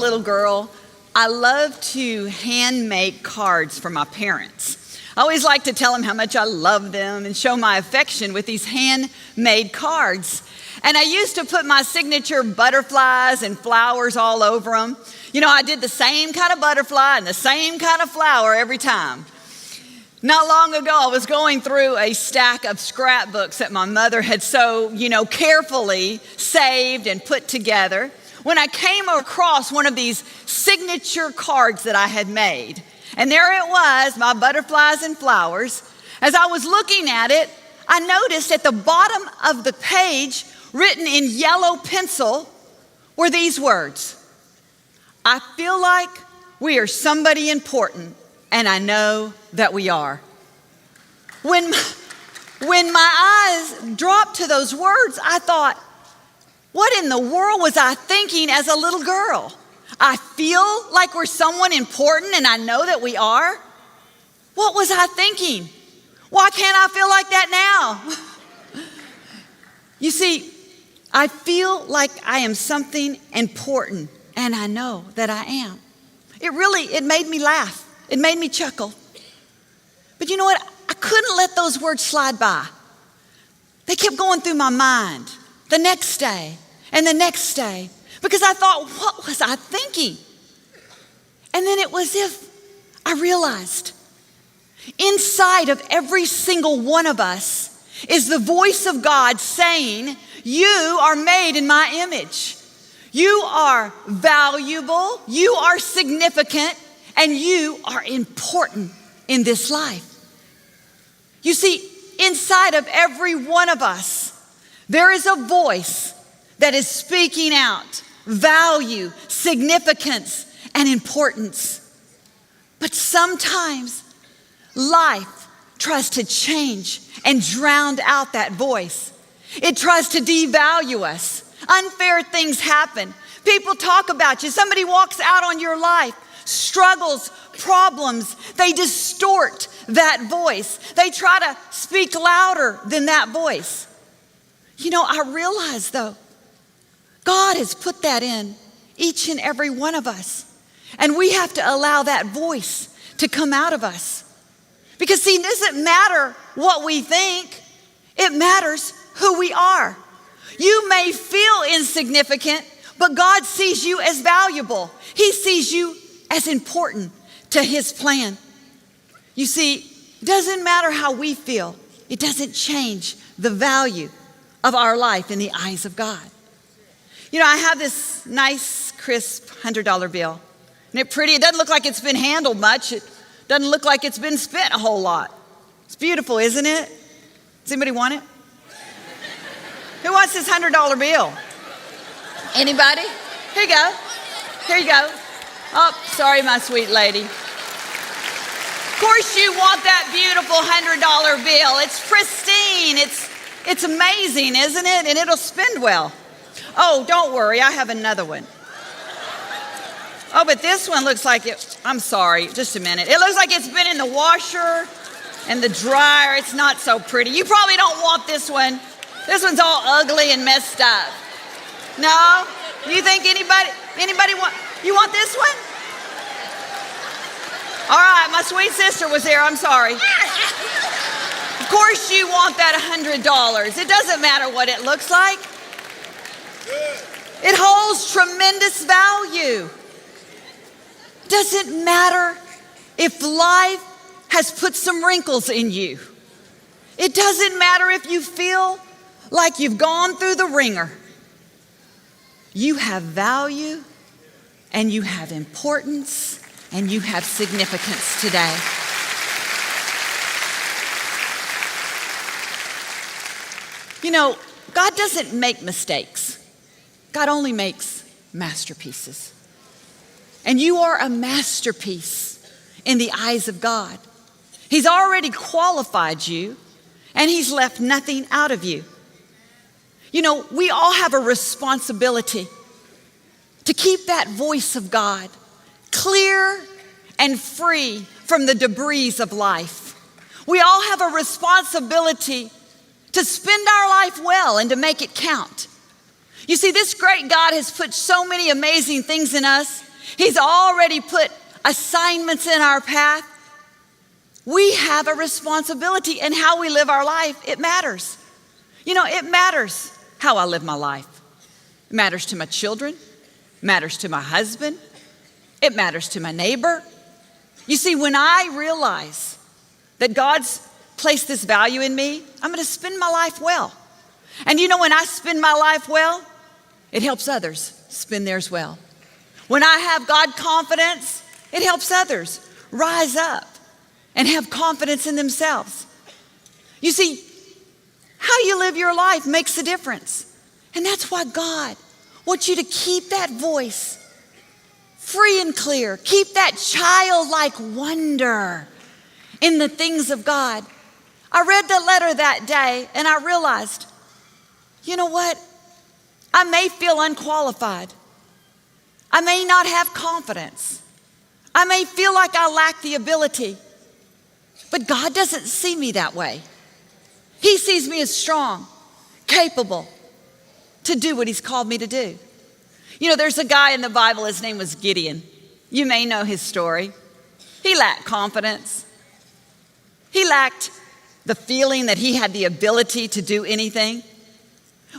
little girl, I loved to hand make cards for my parents. I always liked to tell them how much I loved them and show my affection with these handmade cards. And I used to put my signature butterflies and flowers all over them. You know, I did the same kind of butterfly and the same kind of flower every time. Not long ago, I was going through a stack of scrapbooks that my mother had so, carefully saved and put together when I came across one of these signature cards that I had made. And there it was, my butterflies and flowers. As I was looking at it, I noticed at the bottom of the page, written in yellow pencil, were these words: I feel like we are somebody important, and I know that we are. When my eyes dropped to those words, I thought, what in the world was I thinking as a little girl? I feel like we're someone important, and I know that we are. What was I thinking? Why can't I feel like that now? You see, I feel like I am something important, and I know that I am. It made me laugh. It made me chuckle. But you know what? I couldn't let those words slide by. They kept going through my mind the next day and the next day, because I thought, what was I thinking? And then it was as if I realized inside of every single one of us is the voice of God saying, you are made in my image. You are valuable, you are significant, and you are important in this life. You see, inside of every one of us, there is a voice that is speaking out value, significance, and importance. But sometimes life tries to change and drown out that voice. It tries to devalue us. Unfair things happen. People talk about you. Somebody walks out on your life. Struggles, problems, they distort that voice. They try to speak louder than that voice. I realize though, God has put that in each and every one of us. And we have to allow that voice to come out of us. Because see, it doesn't matter what we think. It matters who we are. You may feel insignificant, but God sees you as valuable. He sees you as important to His plan. You see, it doesn't matter how we feel. It doesn't change the value of our life in the eyes of God. I have this nice, crisp $100 bill. Isn't it pretty? It doesn't look like it's been handled much. It doesn't look like it's been spent a whole lot. It's beautiful, isn't it? Does anybody want it? Who wants this $100 bill? Anybody? Here you go. Here you go. Oh, sorry, my sweet lady. Of course you want that beautiful $100 bill. It's pristine. It's amazing, isn't it? And it'll spend well. Oh, don't worry. I have another one. Oh, but this one looks like it. I'm sorry. Just a minute. It looks like it's been in the washer and the dryer. It's not so pretty. You probably don't want this one. This one's all ugly and messed up. No? You think anybody want, you want this one? All right, my sweet sister was there. I'm sorry. Of course you want that $100. It doesn't matter what it looks like. It holds tremendous value. Doesn't matter if life has put some wrinkles in you. It doesn't matter if you feel like you've gone through the ringer. You have value, and you have importance, and you have significance today. God doesn't make mistakes. God only makes masterpieces. And you are a masterpiece in the eyes of God. He's already qualified you, and He's left nothing out of you. We all have a responsibility to keep that voice of God clear and free from the debris of life. We all have a responsibility to spend our life well and to make it count. You see, this great God has put so many amazing things in us, He's already put assignments in our path. We have a responsibility, and how we live our life, it matters. It matters how I live my life. It matters to my children, matters to my husband, it matters to my neighbor. You see, when I realize that God's placed this value in me, I'm going to spend my life well. And when I spend my life well, it helps others spend theirs well. When I have God confidence, it helps others rise up and have confidence in themselves. You see, how you live your life makes a difference. And that's why God wants you to keep that voice free and clear. Keep that childlike wonder in the things of God. I read the letter that day and I realized, you know what? I may feel unqualified. I may not have confidence. I may feel like I lack the ability. But God doesn't see me that way. He sees me as strong, capable to do what He's called me to do. There's a guy in the Bible, his name was Gideon. You may know his story. He lacked confidence. He lacked the feeling that he had the ability to do anything.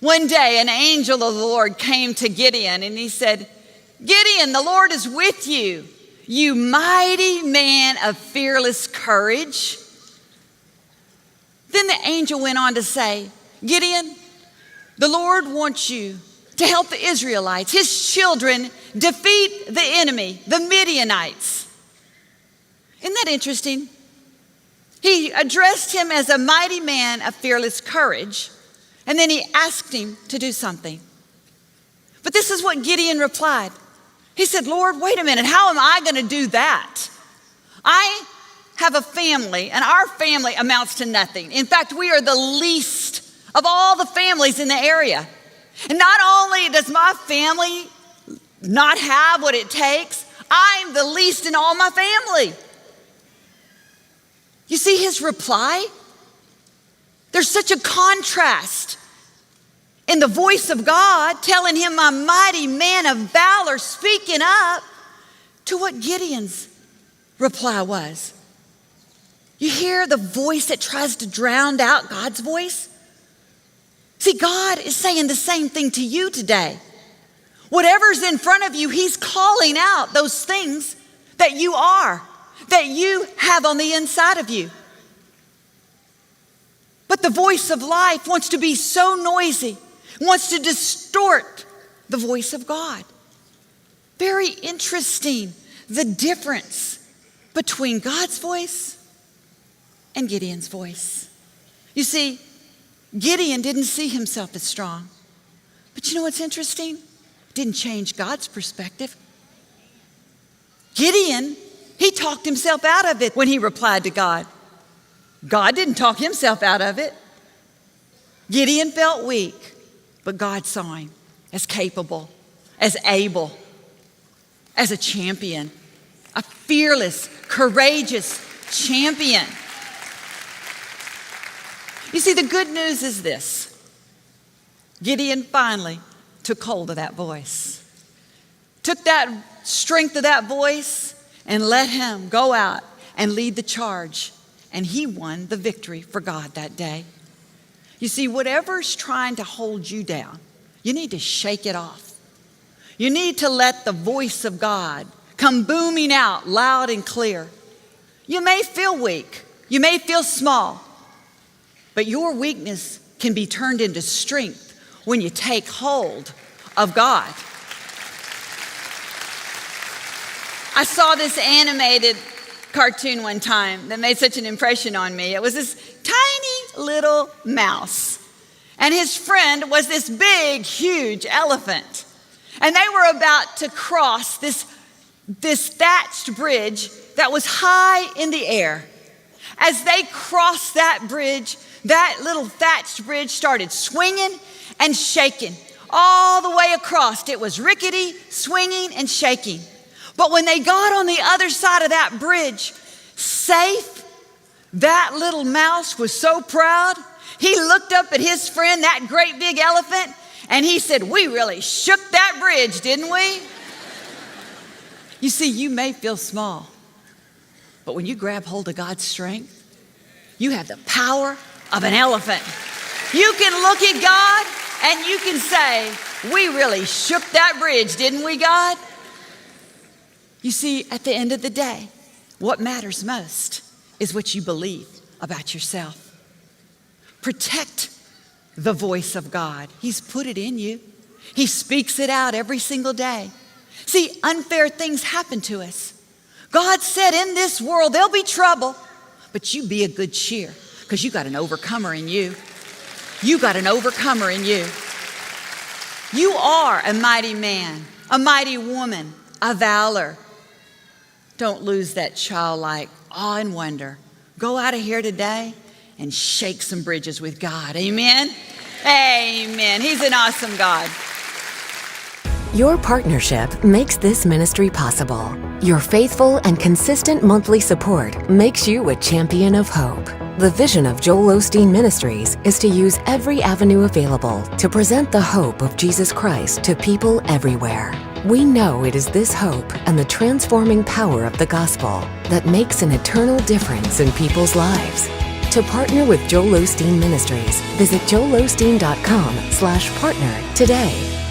One day, an angel of the Lord came to Gideon and he said, "Gideon, the Lord is with you, you mighty man of fearless courage." Then the angel went on to say, "Gideon, the Lord wants you to help the Israelites, His children, defeat the enemy, the Midianites." Isn't that interesting? He addressed him as a mighty man of fearless courage, and then he asked him to do something. But this is what Gideon replied. He said, "Lord, wait a minute, how am I going to do that? I have a family, and our family amounts to nothing. In fact, we are the least of all the families in the area. And not only does my family not have what it takes, I'm the least in all my family." You see his reply? There's such a contrast in the voice of God telling him, "a mighty man of valor," speaking up, to what Gideon's reply was. You hear the voice that tries to drown out God's voice? See, God is saying the same thing to you today. Whatever's in front of you, He's calling out those things that you are, that you have on the inside of you. But the voice of life wants to be so noisy, wants to distort the voice of God. Very interesting, the difference between God's voice and Gideon's voice. You see, Gideon didn't see himself as strong. But you know what's interesting? It didn't change God's perspective. Gideon, he talked himself out of it when he replied to God. God didn't talk himself out of it. Gideon felt weak, but God saw him as capable, as able, as a champion, a fearless, courageous champion. You see, the good news is this. Gideon finally took hold of that voice, took that strength of that voice and let him go out and lead the charge. And he won the victory for God that day. You see, whatever's trying to hold you down, you need to shake it off. You need to let the voice of God come booming out loud and clear. You may feel weak. You may feel small. But your weakness can be turned into strength when you take hold of God. I saw this animated cartoon one time that made such an impression on me. It was this tiny little mouse, and his friend was this big, huge elephant. And they were about to cross this thatched bridge that was high in the air. As they crossed that bridge, that little thatched bridge started swinging and shaking all the way across. It was rickety, swinging, and shaking. But when they got on the other side of that bridge, safe, that little mouse was so proud. He looked up at his friend, that great big elephant, and he said, "We really shook that bridge, didn't we?" You see, you may feel small, but when you grab hold of God's strength, you have the power of an elephant. You can look at God and you can say, we really shook that bridge, didn't we, God? You see, at the end of the day, what matters most is what you believe about yourself. Protect the voice of God. He's put it in you. He speaks it out every single day. See, unfair things happen to us. God said in this world there'll be trouble, but you be a good cheer because you got an overcomer in you. You got an overcomer in you. You are a mighty man, a mighty woman, a valor. Don't lose that childlike awe and wonder. Go out of here today and shake some bridges with God. Amen? Amen. He's an awesome God. Your partnership makes this ministry possible. Your faithful and consistent monthly support makes you a champion of hope. The vision of Joel Osteen Ministries is to use every avenue available to present the hope of Jesus Christ to people everywhere. We know it is this hope and the transforming power of the gospel that makes an eternal difference in people's lives. To partner with Joel Osteen Ministries, visit joelosteen.com/partner today.